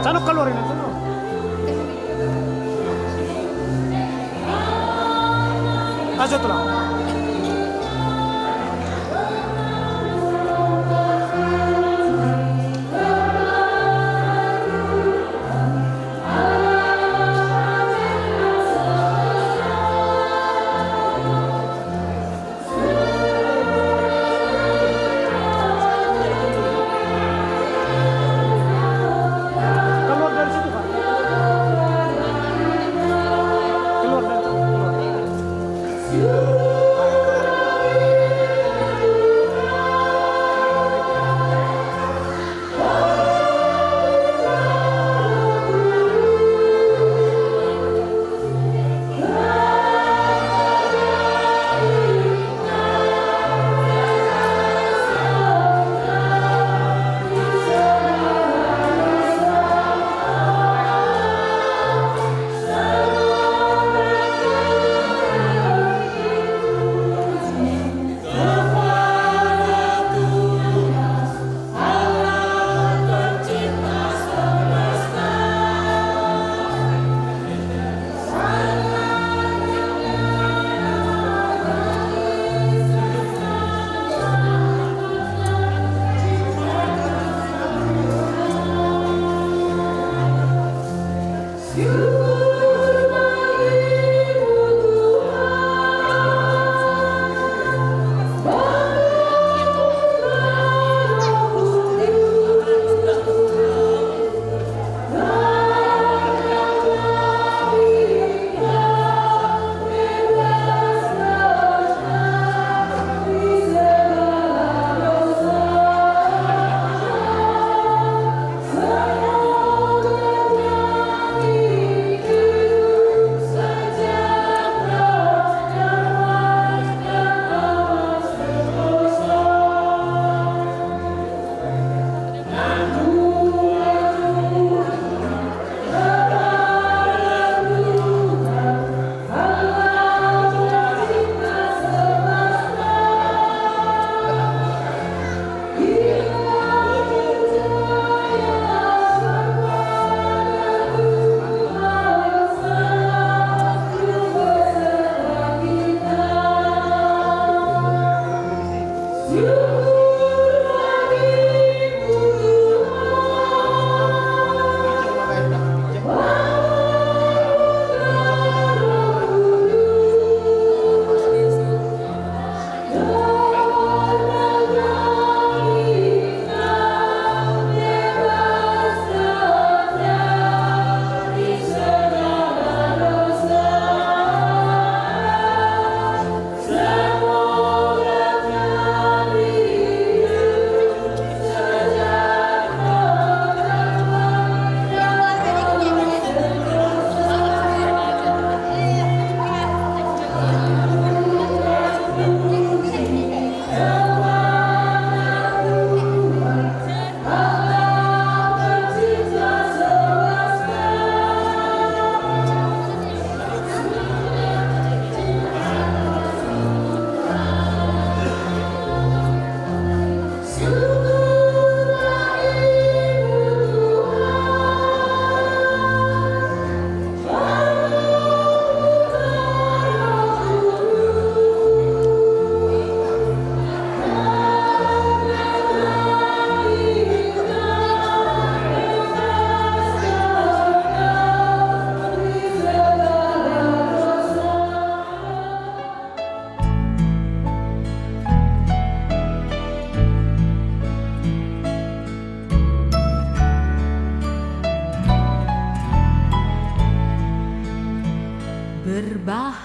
Sana keluar ini sana. Aja tuh lah. Keluar dari situ kan. Keluar dari situ. Keluar.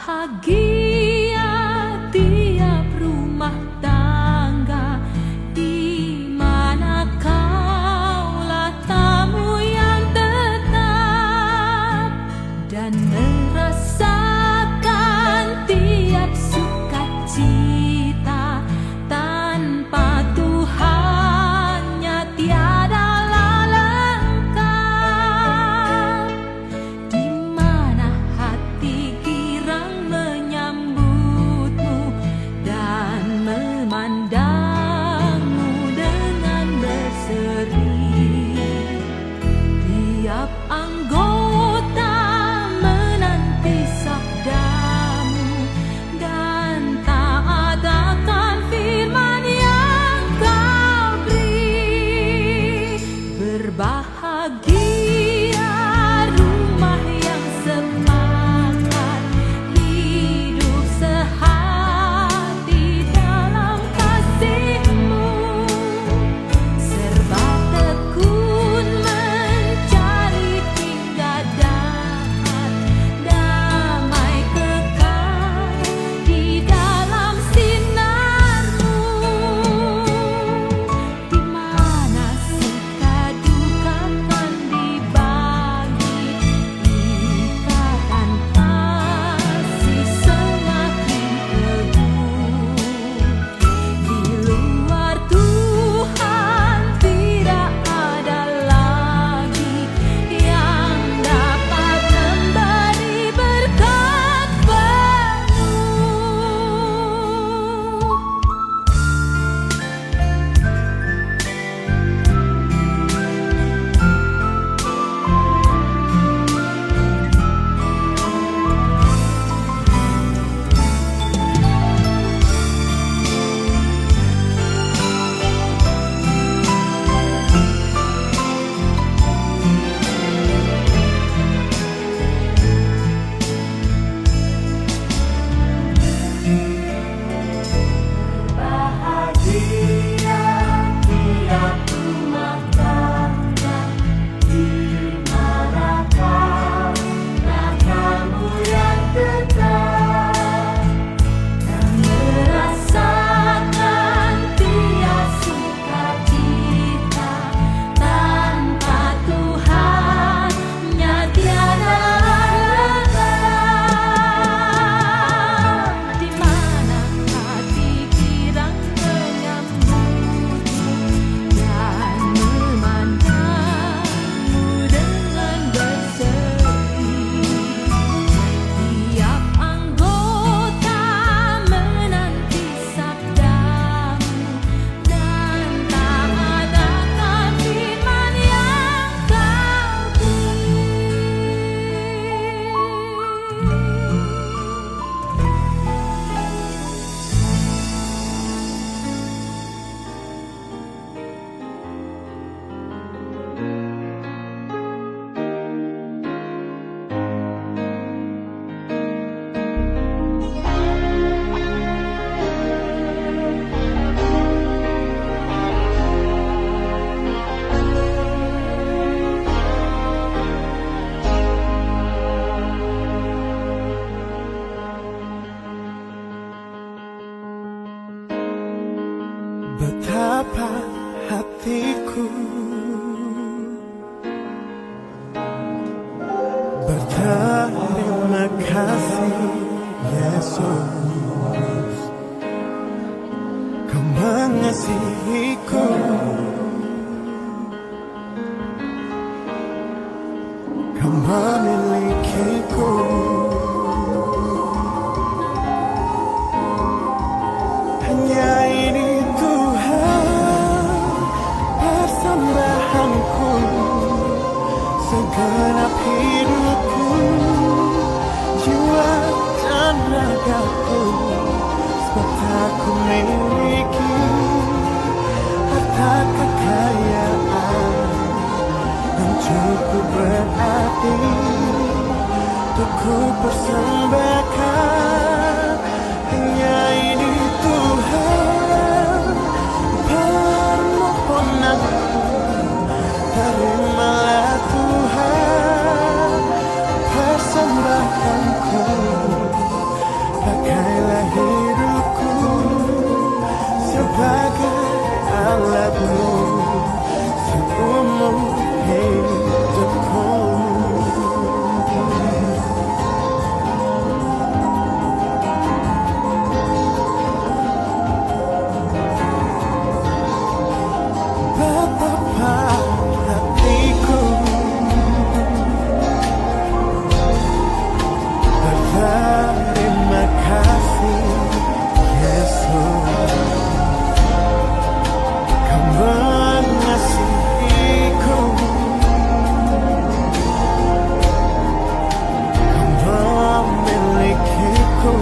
Berbahagia tiap rumah tangga di mana kaulah tamu yang tetap dan merasakan tiap sukacita tanpa Tuhannya tiadalah lengkap, di mana hati girang menyambut Berterima kasih Yesus, Kau mengasihiku, Kau memilikiku. Hanya ini Tuhan persembahanku, segenap hidupku, jiwa dan ragaku. Sebab tak ku miliki harta kekayaan yang cukup berarti untuk ku persembahkan. Hanya ini Tuhan permohonanku, terimalah Tuhan persembahanku. Pakailah hidupku sebagai alatmu seumur hidupku. Betapa hatiku berterima kasih Yesus, Kau mengasihiku, Kau memilikiku.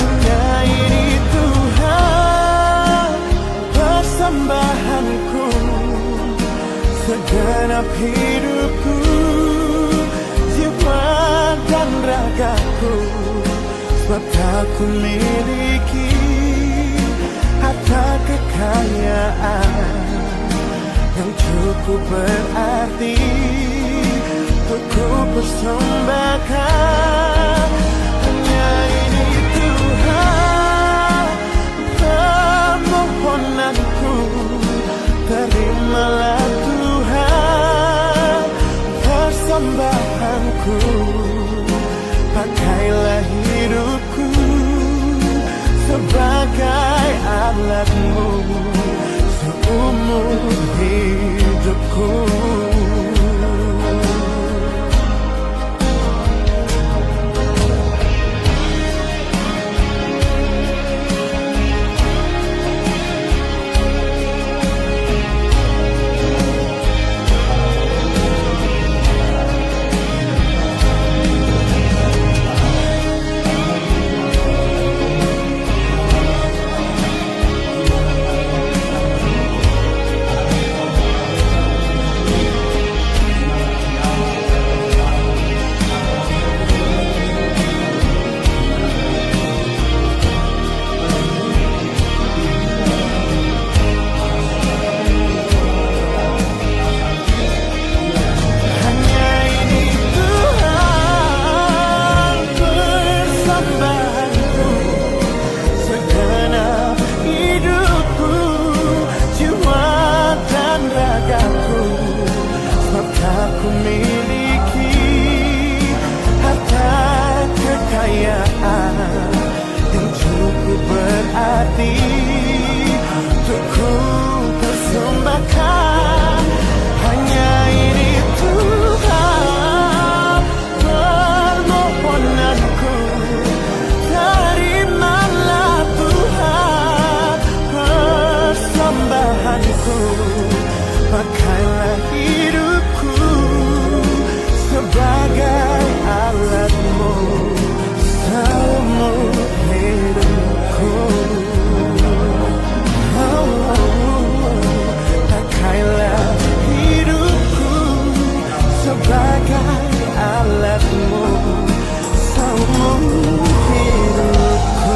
Hanya ini Tuhan persembahanku, segenap hidupku, jiwa dan ragaku. Sebab tak ku miliki harta kekayaan yang cukup berarti untuk ku persembahkan. Hanya ini Tuhan permohonanku, terimalah Tuhan persembahanku. Pakailah hidupku sebagai alatmu seumur hidupku. Ku miliki harta kekayaan yang cukup berarti untuk ku persembahkan. Hanya ini Tuhan permohonanku, terimalah Tuhan persembahanku. Pakailah hidupku sebagai alatmu seumur hidupku. Pakailah hidupku sebagai alatmu seumur hidupku.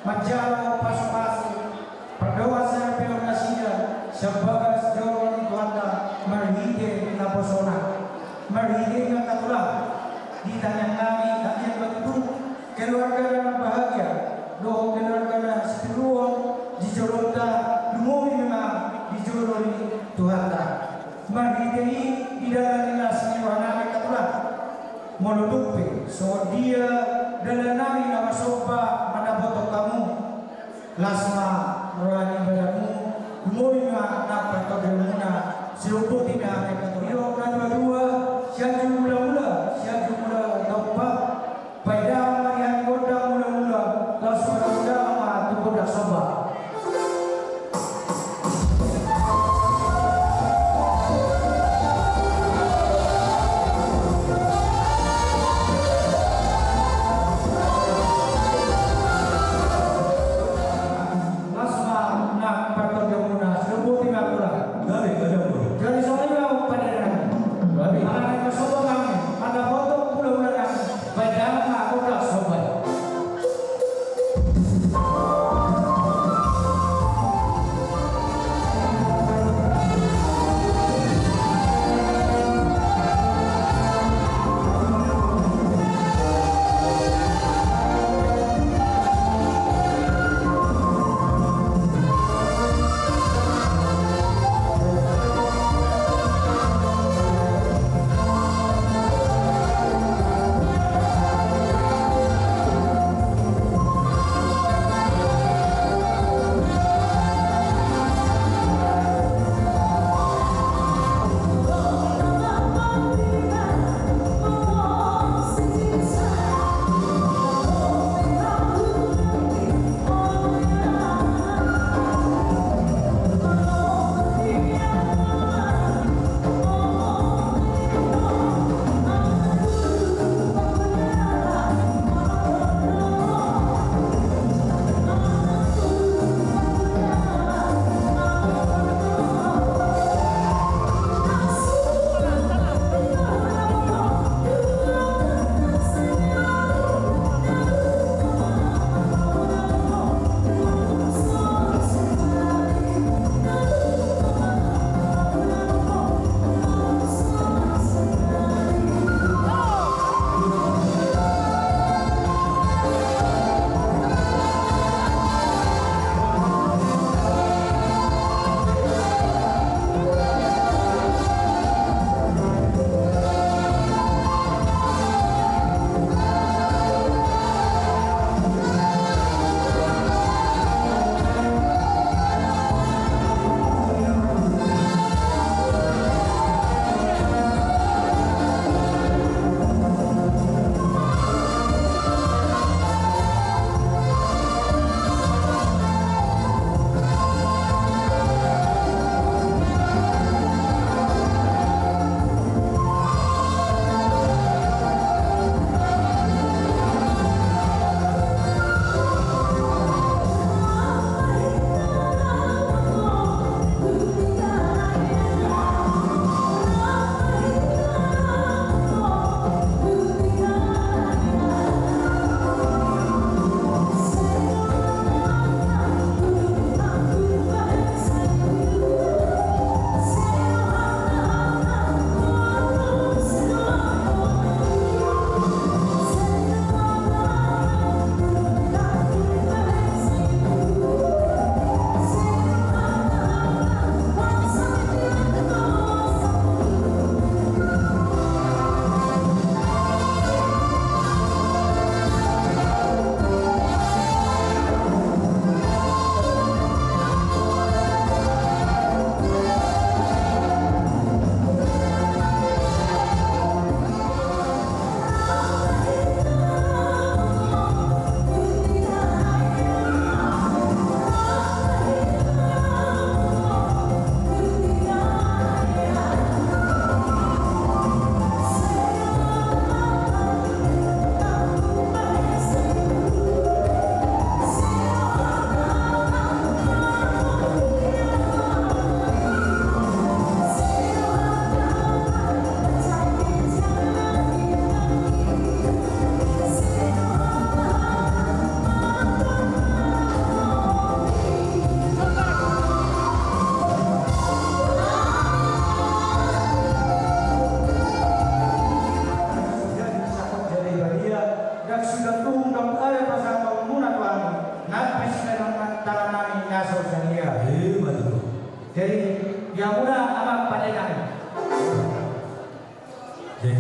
Majalo pas-pas perdoa sa pionasida sebagai sejauh Tuanda merhide na posona merhide na katulang di tanyang kami kanyang begitu keluarga yang bahagia doa keluarga yang seteruan di joronta lumuri memang di joroni Tuanda merhide di dalam ilasnya warna katulang menutupi so dia dalam nami nama sopa manaboto kamu lasma merani badamu umuri ma napa todemuna siuputi na mereka iyo na dua siya mula-mula taupa pada marian goda mula-mula lasma goda ma tugoda soba dari soalnya pada anak sobat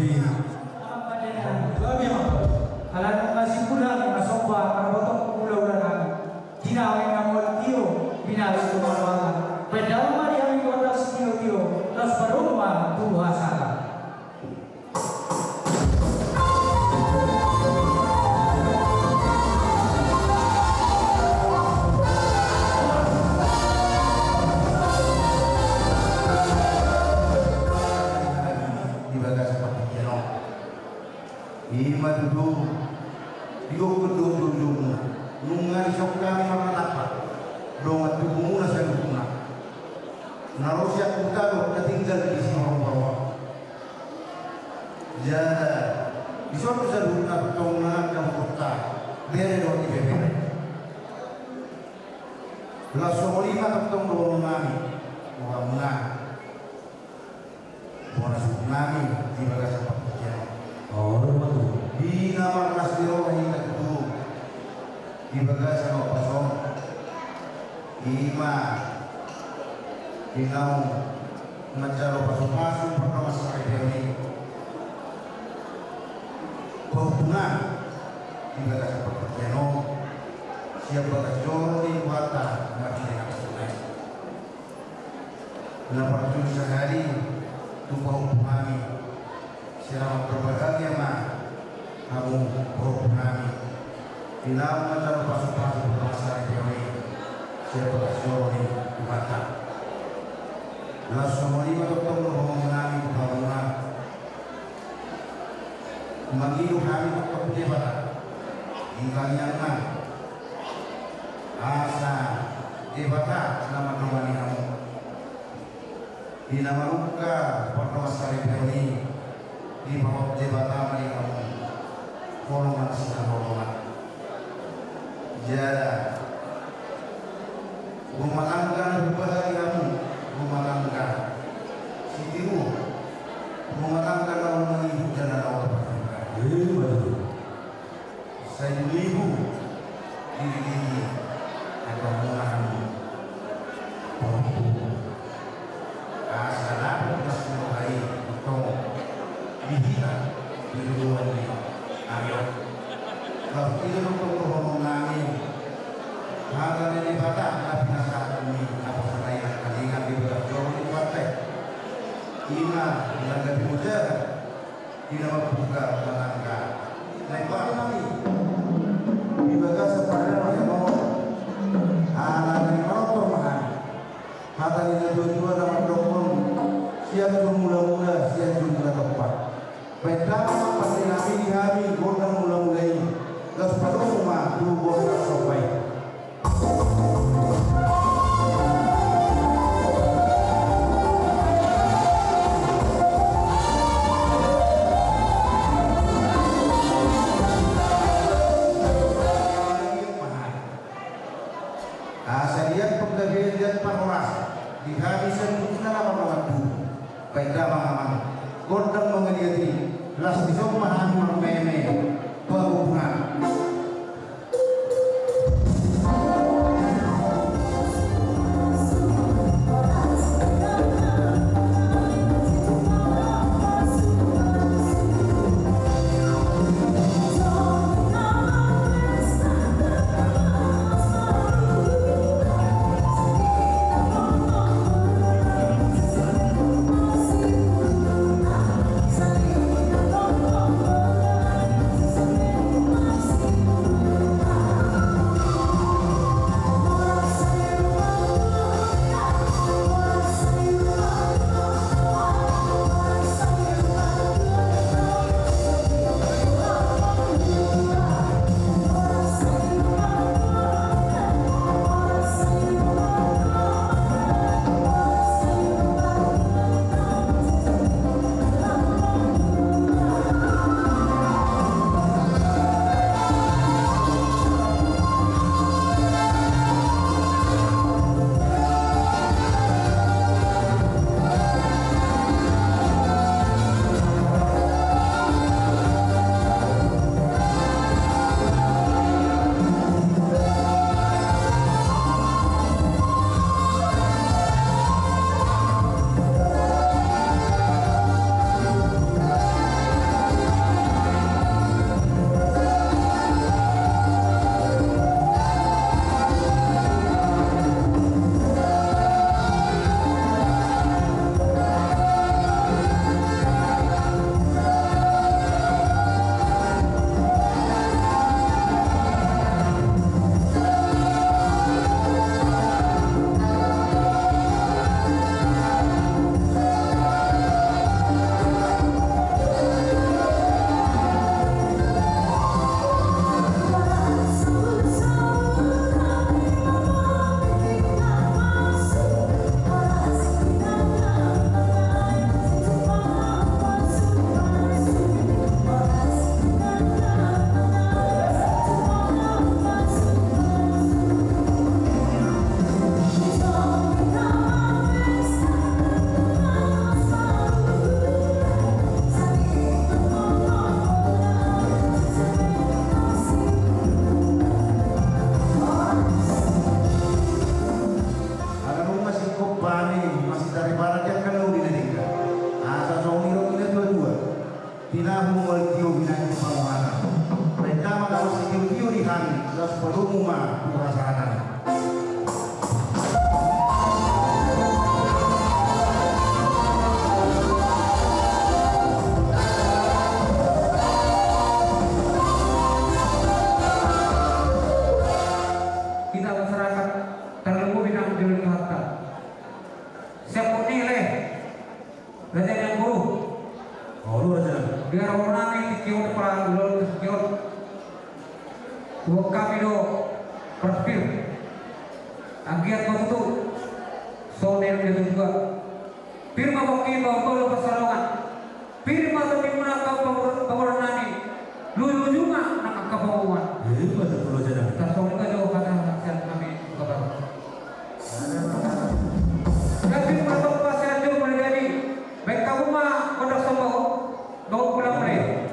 Kami alam mo kasi kulang ang asopa para botong ulaw na kami. Tinawin ng mga tiyo, binalis ko malawagan. Padang mali ang iwala sa tiyo-tiyo, las paruma tuha sa ka. Imadudong, digugudong-dudong, nung ngarisok kami makatapat, doon at tubo muna sa lukuna. Narosya kong talo na tinggal di sini bawah. Jadi, di suatu sa lukuna tongan ng kota, bere doon ibebere. Laso lima katong doon namin, mga Bona tsunami di bagas pakaian. Oh, betul. Di nama kasiro ay nagtu. Di bagas ano pasong. Ima. Inaw macaro pasong-pasong pertama sa ini. Pohongan di bagas pakaian. Siap bagas joro di wata ngerti apa sungai. Lapan sehari tumpah kami selama berbahagia mah kamu kami dalam macam pasal-pasal masalah ini siapa kasih mata langsung lima dokter mengenai bangunan mengilu kami untuk pejabat hingga asa jabatan selama 2 hari kamu di nama luka pertama sekali ini di bawah jabatan mereka golongan sedang golongan jadi rumah tangga berbahagiamu rumah tangga sitiru rumah tangga lawan mengibu jalan Allah bertangga Betul. saya ibu diri atau mengamu asal masih baik untuk dihilang di luar ini ayo kalau itu untuk mengenai hal ini pada nabi nasihat ini apa saya kalian di berjauh di partai ina dan lebih muda tidak membuka menangga naik kami di bagas sepada yang mau anak yang merokok mahal kata ini dua-dua nama dokter siap mula-mula siap jumlah tempat pertama pasti kami godang mula-mulai terus pada rumah dulu godang sampai saya lihat pegawai dan penguras dihabisan bukan apa waktu baiklah pengaman godang mengeliti las bisok mahan meme perhubungan Tugas pelumuma perasaan. Kita masyarakat terlalu binang jual harta. Siapa nilai? Raja yang guru. Guru aja. Biar orang ini kiot perang dulu kiot. Dua kami do perspil. Agiat waktu soner itu juga. Firma baki bawa pasarongan. Firma tapi mana kau pemurun nani. Lulu juga nak kapangan. Itu ada perlu aja. Tasong ka jauh kata hasil kami kabar. Tapi matang pasir jauh menjadi baik kamu mah kodok sama dong pulang mereka.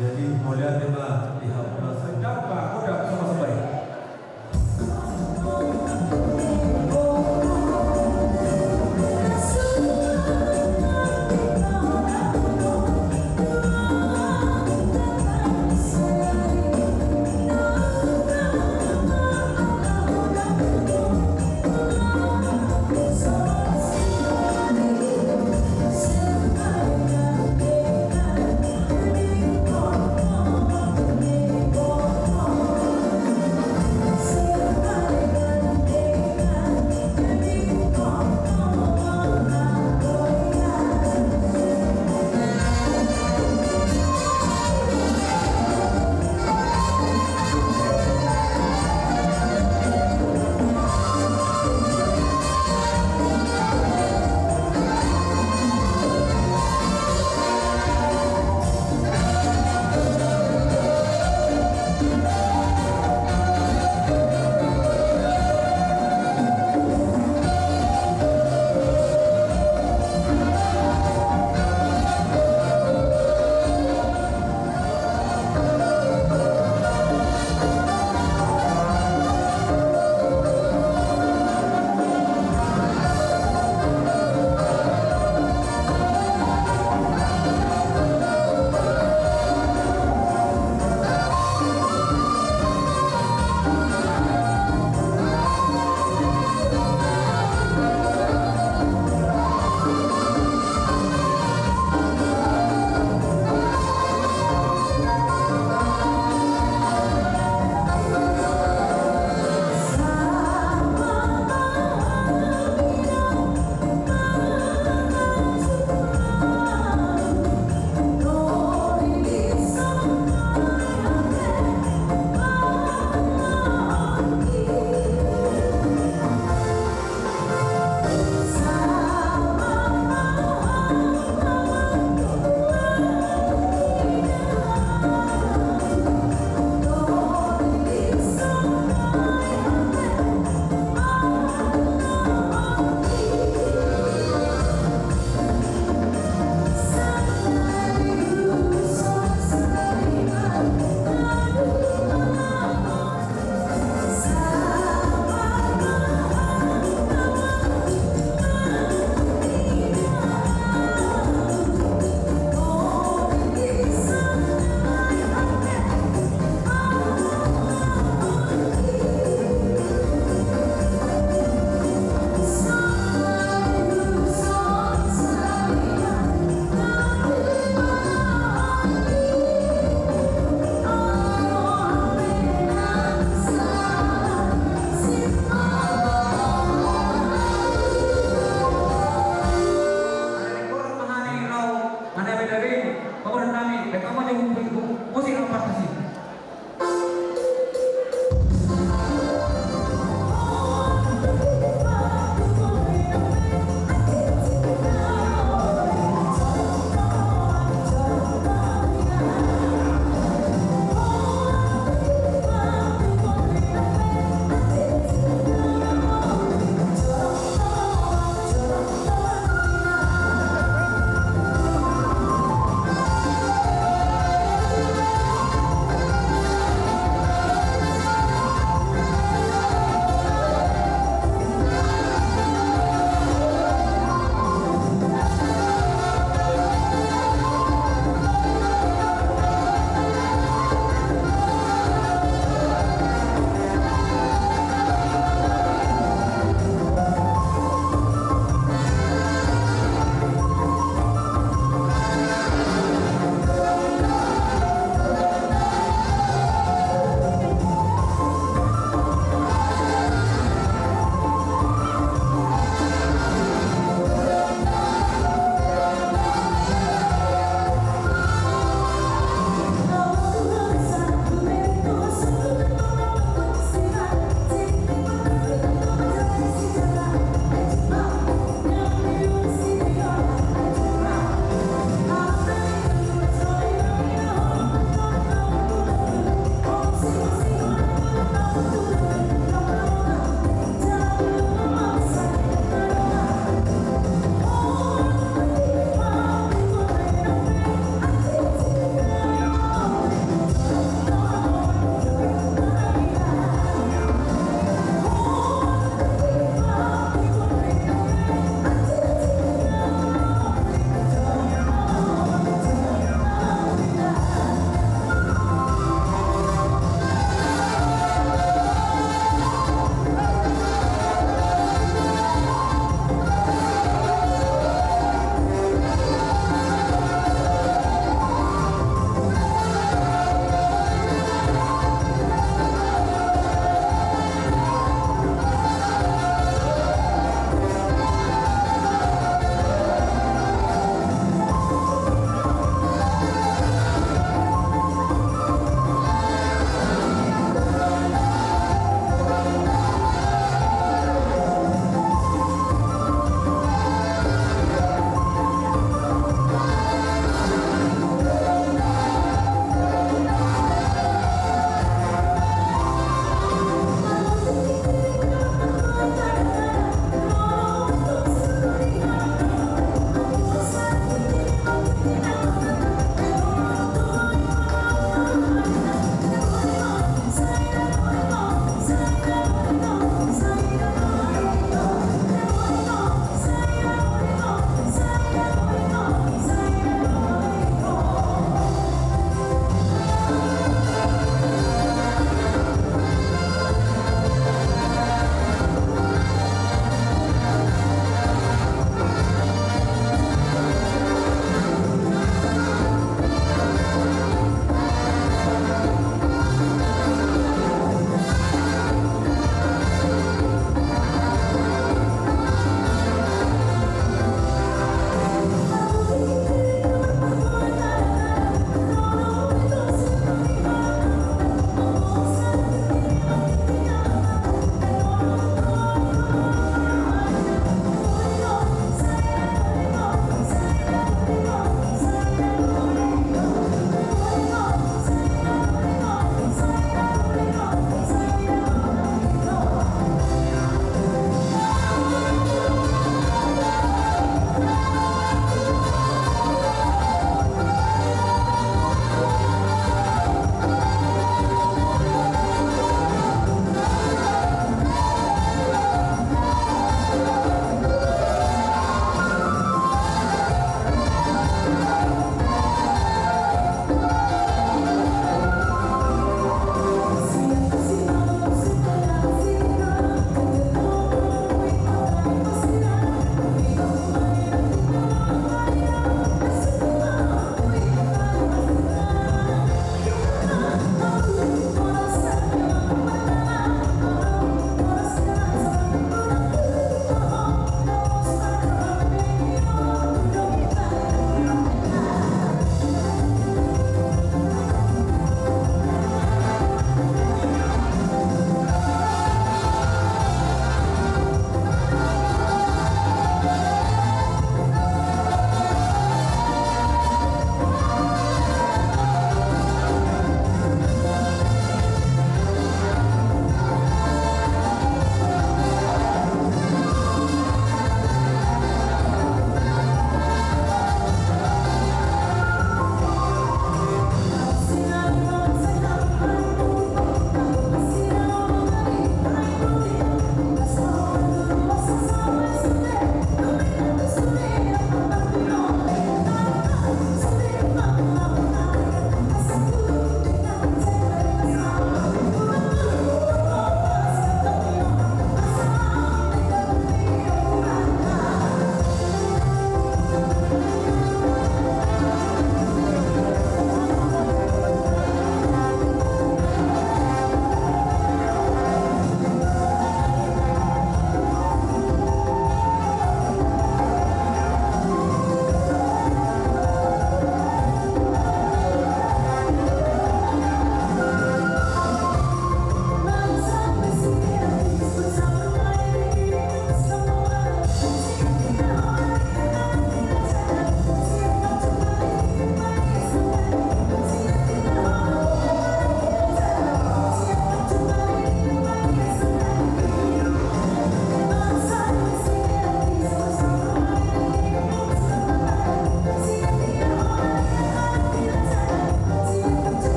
Jadi mulia tema lihat sedap pak udah sama sebaik.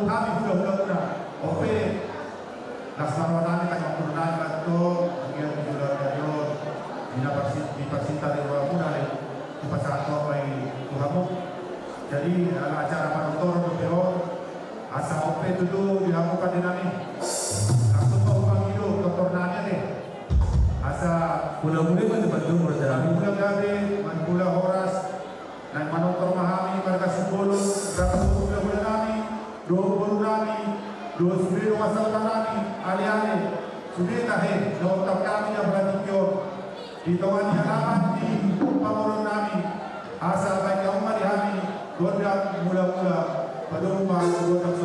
kami sudah oke laksanawan namin kanyang turunan ito bigyan ng Diyos dipasita rin mga muna rin ipasato ay tuhamo jadi ang acara panutor pero asa ope dulu dilakukan din namin langsung pa upang ilo doktor namin asa Mula-mula man dibantu mula dalam Manipula gabi, manipula oras, na manontor mahami, marga simbolo, rakasupula mula nami, doon nami, doon subiro masalta nami, ali-ali, subita he, nautap kami na bratikyo, dito ang halaman di pamulong nami, asa kay kaumari kami, doon na mula-mula, padumpa, doon ang